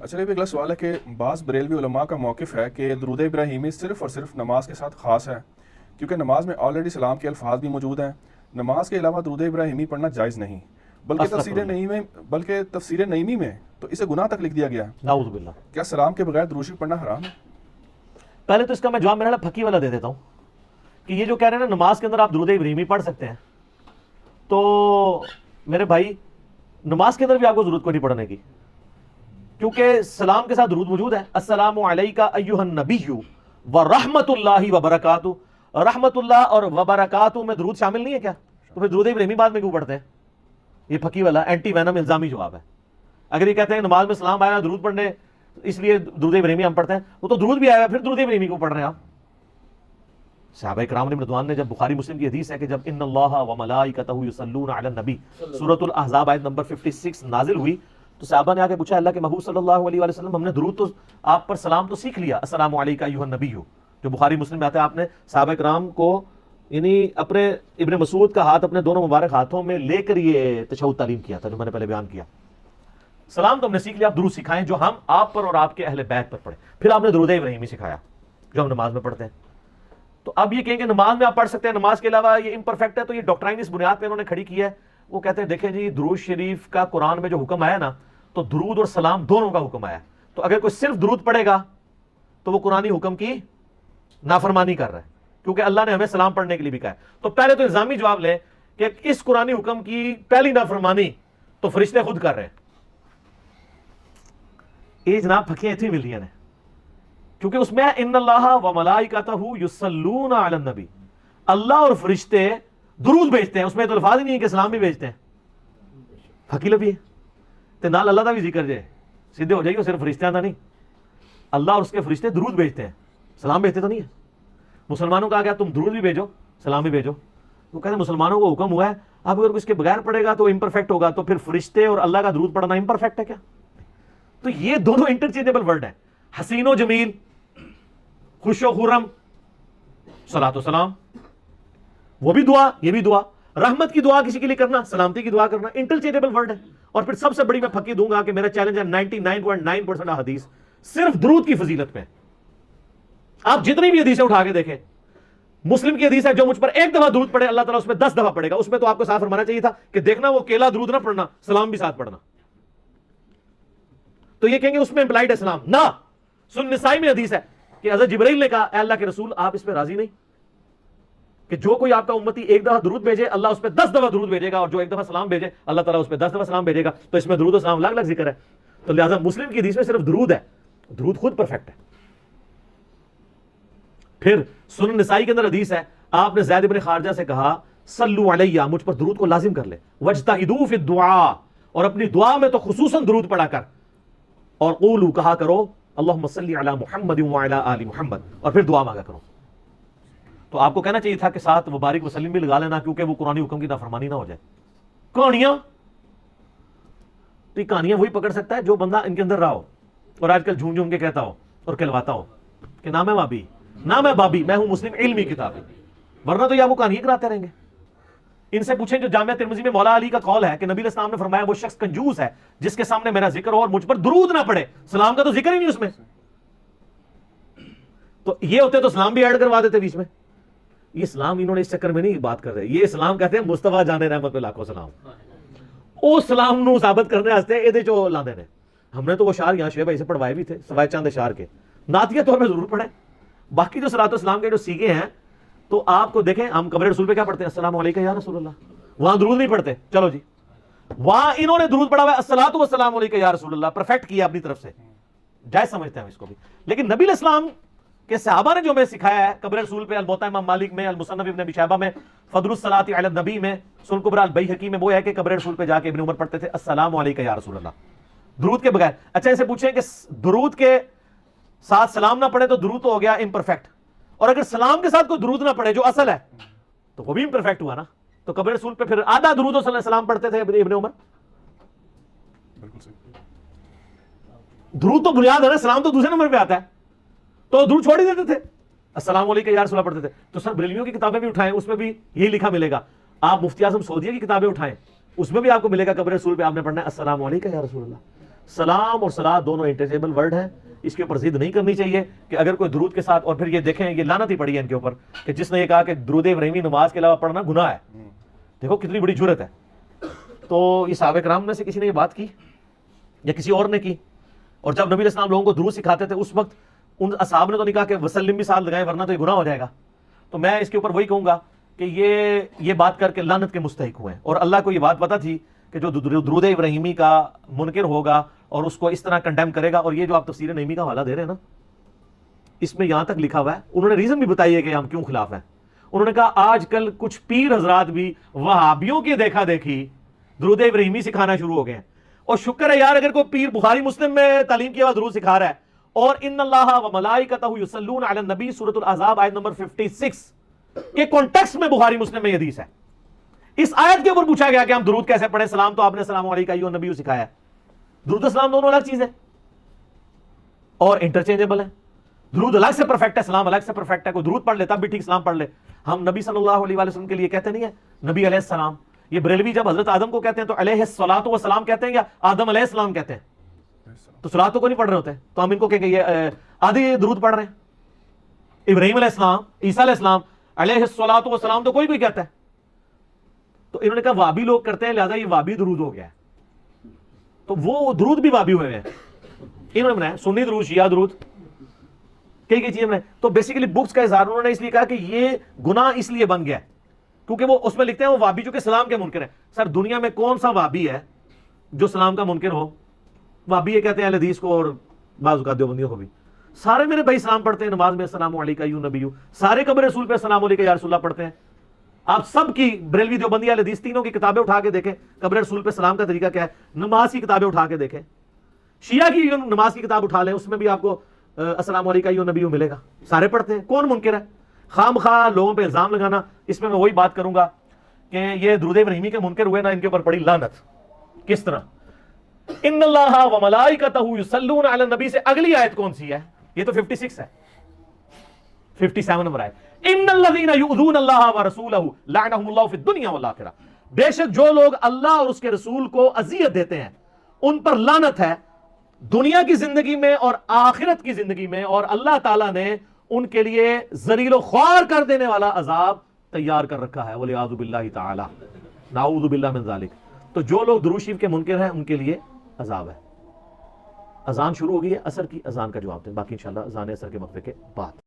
اچھا ایک اگلا سوال ہے کہ بعض بریلوی علماء کا موقف ہے کہ درود ابراہیمی صرف اور صرف نماز کے ساتھ خاص ہے، کیونکہ نماز میں آلریڈی سلام کے الفاظ بھی موجود ہیں، نماز کے علاوہ درود ابراہیمی پڑھنا جائز نہیں، بلکہ تفسیر نعیمی میں تو اسے گناہ تک لکھ دیا گیا ہے۔ نعوذ باللہ۔ کیا سلام کے بغیر درود شریف پڑھنا حرام ہے؟ پہلے تو اس کا میں جواب میرا پھکی والا دے دیتا ہوں کہ یہ جو کہہ رہے ہیں نا نماز کے اندر آپ درود ابراہیمی پڑھ سکتے ہیں، تو میرے بھائی نماز کے اندر بھی آپ کو ضرورت کو نہیں پڑھنے کی، کیونکہ سلام کے ساتھ درود موجود ہے۔ السلام علیکہ ایھا النبی ورحمۃ اللہ وبرکاتہ۔ رحمت اللہ اور وبرکاتہ میں درود شامل نہیں ہے کیا؟ تو پھر درود ابراہیمی بعد میں کیوں پڑھتے ہیں؟ یہ پھکی والا اینٹی وینم الزامی جواب ہے۔ اگر یہ کہتے ہیں نماز میں سلام آیا درود پڑھنے اس لیے درود ابراہیمی ہم پڑھتے ہیں، وہ تو درود بھی آیا ہے، پھر درود ابراہیمی کو پڑھ رہے ہیں آپ؟ صحابہ کرام رضوان نے جب بخاری مسلم کی حدیث ہے کہ جب ان اللہ وملائکتہ یصلون علی النبی سورۃ الاحزاب آیت نمبر 56 نازل ہوئی تو صحابہ نے آ کے پوچھا اللہ کے محبوب صلی اللہ علیہ وآلہ وسلم ہم نے درود تو آپ پر سلام تو سیکھ لیا، السلام علیکہ ایھا النبی، جو بخاری مسلم میں آتا ہے، آپ نے صحابہ کرام کو یعنی اپنے ابن مسعود کا ہاتھ اپنے دونوں مبارک ہاتھوں میں لے کر یہ تشہد تعلیم کیا تھا جو میں نے پہلے بیان کیا۔ سلام تو ہم نے سیکھ لیا، آپ درود سکھائیں جو ہم آپ پر اور آپ کے اہل بیت پر پڑھیں، پھر آپ نے درود ابراہیمی سکھایا جو ہم نماز میں پڑھتے ہیں۔ تو اب یہ کہیں کہ نماز میں آپ پڑھ سکتے ہیں، نماز کے علاوہ یہ امپرفیکٹ ہے، تو یہ ڈاکٹرائن اس بنیاد پہ انہوں نے کھڑی کی ہے۔ وہ کہتے ہیں دیکھیں جی درود شریف کا قرآن میں جو حکم آیا نا تو درود اور سلام دونوں کا حکم آیا، تو اگر کوئی صرف درود پڑھے گا تو وہ قرآنی حکم کی نافرمانی کر رہا ہے، کیونکہ اللہ نے ہمیں سلام پڑھنے کے لیے بھی کہا ہے۔ تو پہلے تو الزامی جواب لیں کہ اس قرآنی حکم کی پہلی نافرمانی تو فرشتے خود کر رہے ہیں۔ یہ جناب پھکیاں اتنی مل رہی ہیں، کیونکہ اس میں ان اللہ وملائکتہ یصلون علی النبی، اللہ اور فرشتے درود بھیجتے ہیں، اس میں تو الفاظ ہی نہیں ہے کہ سلام بھی بھیجتے ہیں۔ پھکی لبی ہے تے نال اللہ دا بھی ذکر جائے سیدھے ہو جائے گی، صرف فرشتیاں دا نہیں، اللہ اور اس کے فرشتے درود بھیجتے ہیں، سلام بھیجتے تو نہیں ہے۔ مسلمانوں کا کیا تم درود بھی بھیجو سلام بھی بھیجو، وہ کہتے ہیں مسلمانوں کو حکم ہوا ہے، اب اگر اس کے بغیر پڑھے گا تو امپرفیکٹ ہوگا، تو پھر فرشتے اور اللہ کا درود پڑھنا امپرفیکٹ ہے کیا؟ تو یہ دونوں انٹرچینجبل ورڈ ہیں، حسین و جمیل، خوش و خرم، صلاۃ و سلام، وہ بھی دعا یہ بھی دعا، رحمت کی دعا کسی کے لیے کرنا، سلامتی کی دعا کرنا، انٹرچینجبل ورڈ ہے۔ اور پھر سب سے بڑی میں پھکی دوں گا کہ میرا چیلنج ہے 99.9% حدیث صرف درود کی فضیلت میں، آپ جتنی بھی حدیثیں اٹھا کے دیکھیں، مسلم کی حدیث ہے جو مجھ پر ایک دفعہ درود پڑھے اللہ تعالیٰ اس میں 10 دفعہ پڑھے گا، اس میں تو آپ کو صاف فرمانا چاہیے تھا کہ دیکھنا وہ اکیلا درود نہ پڑھنا، سلام بھی ساتھ پڑھنا۔ تو یہ کہیں گے اس میں امپلائڈ ہے سلام، نہ، سن نسائی میں حدیث ہے کہ حضرت جبرائیل نے کہا اے اللہ کے رسول آپ اس پہ راضی نہیں کہ جو کوئی آپ کا امتی ایک دفعہ درود بھیجے اللہ اس پہ 10 دفعہ درود بھیجے گا، اور جو ایک دفعہ سلام بھیجے اللہ تعالیٰ اس پہ 10 دفعہ سلام بھیجے گا، تو اس میں درود و سلام الگ الگ ذکر ہے۔ تو لہٰذا مسلم کی حدیث میں صرف درود ہے، درود خود پرفیکٹ ہے۔ پھر سنن نسائی کے اندر حدیث ہے آپ نے زید بن خارجہ سے کہا صلو علیہ، مجھ پر درود کو لازم کر لے، واجتہدوا فی الدعاء، اور اپنی دعا میں تو خصوصاً درود پڑھا کر، اور قولوا کہا کرو اللہم صلی علی محمد وعلی آل محمد، اور پھر دعا مانگا کرو۔ تو آپ کو کہنا چاہیے تھا کہ ساتھ مبارک وسلم بھی لگا لینا، کیونکہ وہ قرآنی حکم کی نافرمانی نہ ہو جائے۔ کہانیاں تو یہ کہانیاں وہی پکڑ سکتا ہے جو بندہ ان کے اندر رہا ہو، اور آج کل جھوم جھوم کے کہتا ہو اور کہلواتا ہو کہ نام ہے بابی، نام ہے بابی، میں ہوں مسلم علمی کتابی، ورنہ تو یہ آپ کو کہانیاں کراتے رہیں گے۔ ان سے پوچھیں جو جامعہ ترمذی میں مولا علی کا قول ہے کہ نبی علیہ السلام نے فرمایا وہ شخص کنجوس ہے جس کے سامنے میرا ذکر ہو اور مجھ پر درود نہ پڑے، سلام کا تو ذکر ہی نہیں اس میں، تو یہ ہوتے تو سلام بھی ایڈ کروا دیتے بیچ میں۔ یہ اسلام انہوں نے اس چکر میں نہیں بات کر رہے، یہ اسلام کہتے ہیں مصطفیٰ جان رحمت پہ لاکھوں سلام، او سلام نو ثابت کرنے واسطے یہ جو لاندے نے۔ ہم نے تو وہ اشعار یہاں شعیب بھائی سے پڑھوائے بھی تھے سوائے چند اشعار کے، نعتیہ طور پہ ضرور پڑھیں، باقی جو صلاۃ والسلام کے جو سیکھے ہیں تو آپ کو دیکھیں ہم قبر رسول پہ کیا پڑھتے ہیں السلام علیکم یا رسول اللہ، وہاں درود نہیں پڑھتے، چلو جی وہاں انہوں نے درود پڑھا ہوا ہے الصلاۃ والسلام علیکم یا رسول اللہ، پرفیکٹ کیا اپنی طرف سے، جائز سمجھتے ہیں ہم اس کو بھی۔ لیکن نبی علیہ السلام کہ صحابہ نے جو میں سکھایا ہے قبر رسول پہ، الموطا امام مالک میں، المصنف ابن ابی شیبہ میں، فضل الصلاۃ علی النبی میں، سنن کبریٰ البیہقی میں، وہ ہے کہ قبر رسول پہ جا کے ابن عمر پڑھتے تھے السلام علیکم یا رسول اللہ، درود کے بغیر۔ اچھا اسے پوچھیں کہ درود کے ساتھ سلام نہ پڑھے تو درود تو ہو گیا امپرفیکٹ، اور اگر سلام کے ساتھ کوئی درود نہ پڑھے جو اصل ہے تو وہ بھی امپرفیکٹ ہوا نا۔ تو قبر رسول پہ پھر آدھا درود و سلام پڑھتے تھے ابن عمر، درود تو بنیاد ہے نا، سلام تو دوسرے نمبر پہ آتا ہے، تو درود چھوڑ ہی دیتے تھے، السلام علیکم یا رسول اللہ پڑھتے تھے۔ تو سر بریلویوں کی کتابیں بھی اٹھائیں، اس میں بھی یہی لکھا ملے گا، آپ مفتی اعظم سعودیہ کی کتابیں اٹھائیں، اس میں بھی آپ کو ملے گا قبر رسول پہ آپ نے پڑھنا ہے السلام علیکم یا رسول اللہ۔ سلام اور صلات دونوں انٹرچیبل ورڈ ہیں، اس کے اوپر ضد نہیں کرنی چاہیے کہ اگر کوئی درود کے ساتھ، اور پھر یہ دیکھیں یہ لعنت ہی پڑی ہے ان کے اوپر کہ جس نے یہ کہا کہ درود ابراہیمی نماز کے علاوہ پڑھنا گناہ ہے. دیکھو کتنی بڑی جرت ہے. تو یہ صحابہ کرام میں سے کسی نے یہ بات کی یا کسی اور نے کی؟ اور جب نبی علیہ السلام لوگوں کو درود سکھاتے تھے اس وقت ان اصحاب نے تو نہیں کہا کہ وسلم بھی ساتھ لگائیں ورنہ تو یہ گناہ ہو جائے گا. تو میں اس کے اوپر وہی کہوں گا کہ یہ بات کر کے لعنت کے مستحق ہوئے ہیں. اور اللہ کو یہ بات پتہ تھی کہ جو درود ابراہیمی کا منکر ہوگا اور اس کو اس طرح کنڈیم کرے گا. اور یہ جو آپ تفسیر نعیمی کا حوالہ دے رہے ہیں نا، اس میں یہاں تک لکھا ہوا ہے، انہوں نے ریزن بھی بتائی ہے کہ ہم کیوں خلاف ہیں. انہوں نے کہا آج کل کچھ پیر حضرات بھی وہابیوں کی دیکھا دیکھی درود ابراہیمی سکھانا شروع ہو گئے ہیں. اور شکر ہے یار اگر کوئی پیر بخاری مسلم میں تعلیم کیا ہوا درود سکھا رہا ہے. اور ان اللہ و ملائکتہ یصلون علی النبی سورۃ الاحزاب آیت نمبر 56 کے کانٹیکسٹ میں بخاری مسلم میں یہ حدیث ہے. اس آیت کے اوپر پوچھا گیا کہ ہم درود کیسے پڑھیں. سلام تو آپ نے السلام علیکم ایھا النبی سکھایا ہے. درود و سلام دونوں الگ چیز ہے اور انٹرچینجبل ہے. درود الگ سے پرفیکٹ ہے، سلام الگ سے پرفیکٹ ہے. کوئی درود پڑھ لے تب بھی ٹھیک، سلام پڑھ لے. ہم نبی صلی اللہ علیہ وسلم کے لیے کہتے نہیں ہیں نبی علیہ السلام. یہ بریلوی جب حضرت آدم کو کہتے ہیں تو علیہ الصلوۃ والسلام کہتے ہیں یا آدم علیہ السلام کہتے ہیں؟ تو صلوات کو نہیں پڑھ رہے ہوتے. تو ہم ان کو کہیں کہ یہ آدھی درود پڑھ رہے ہیں. ابراہیم علیہ السلام، عیسیٰ علیہ السلام، علیہ الصلوۃ والسلام تو کوئی کہتا ہے. تو انہوں نے کہا وابی لوگ کرتے ہیں لہذا یہ وابی درود ہو گیا ہے. تو وہ درود بھی وابی ہوئے ہیں. انہوں نے بنایا سنی درود، شیعہ درود، کئی چیزیں بنائی. تو بیسیکلی بکس کا اظہار انہوں نے اس لیے کہا کہ یہ گناہ اس لیے بن گیا ہے کیونکہ وہ اس میں لکھتے ہیں وہ وابی جو کہ سلام کے منکر ہے. سر دنیا میں کون سا وابی ہے جو سلام کا منکر ہو؟ وابی یہ کہتے ہیں اہل حدیث کو اور بعض اوقات دیوبندیوں کو بھی. سارے میرے بھائی سلام پڑھتے ہیں نماز میں، السلام علیکم ایھا النبی. سارے قبر رسول پہ السلام علیکم یا رسول اللہ پڑھتے ہیں. آپ سب کی بریلوی دیوبندی اہل حدیث تینوں کی کتابیں اٹھا کے دیکھیں قبر رسول پہ سلام کا طریقہ کیا ہے. نماز کی کتابیں اٹھا کے دیکھیں، شیعہ کی نماز کی کتاب اٹھا لیں، اس میں بھی آپ کو السلام علیکم ایھا النبی ملے گا. سارے پڑھتے ہیں. کون منکر ہے؟ خام خواہ لوگوں پہ الزام لگانا. اس میں وہی بات کروں گا کہ یہ درود ابراہیمی کے منکر ہوئے نا، ان کے اوپر پڑی لعنت. کس طرح؟ ان اللہ و ملائکتہ یصلون علی النبی سے اگلی آیت کون سی ہے؟ یہ تو 56 ہے، 57 نمبر آیت. ان الذین یؤذون اللہ ورسولہ لعنہم اللہ فی الدنیا والآخرہ. بے شک جو لوگ اللہ اور اس کے رسول کو اذیت دیتے ہیں ان پر لعنت ہے دنیا کی زندگی میں اور آخرت کی زندگی میں. اور اللہ تعالیٰ نے ان کے لیے ذلیل و خوار کر دینے والا عذاب تیار کر رکھا ہے. والعیاذ باللہ تعالی، نعوذ باللہ من ذالک. تو جو لوگ درود شریف کے منکر ہیں ان کے لیے عذاب ہے. اذان شروع ہو گئی ہے، عصر کی اذان کا جواب دیں. باقی انشاءاللہ اذان عصر کے وقفے کے بعد.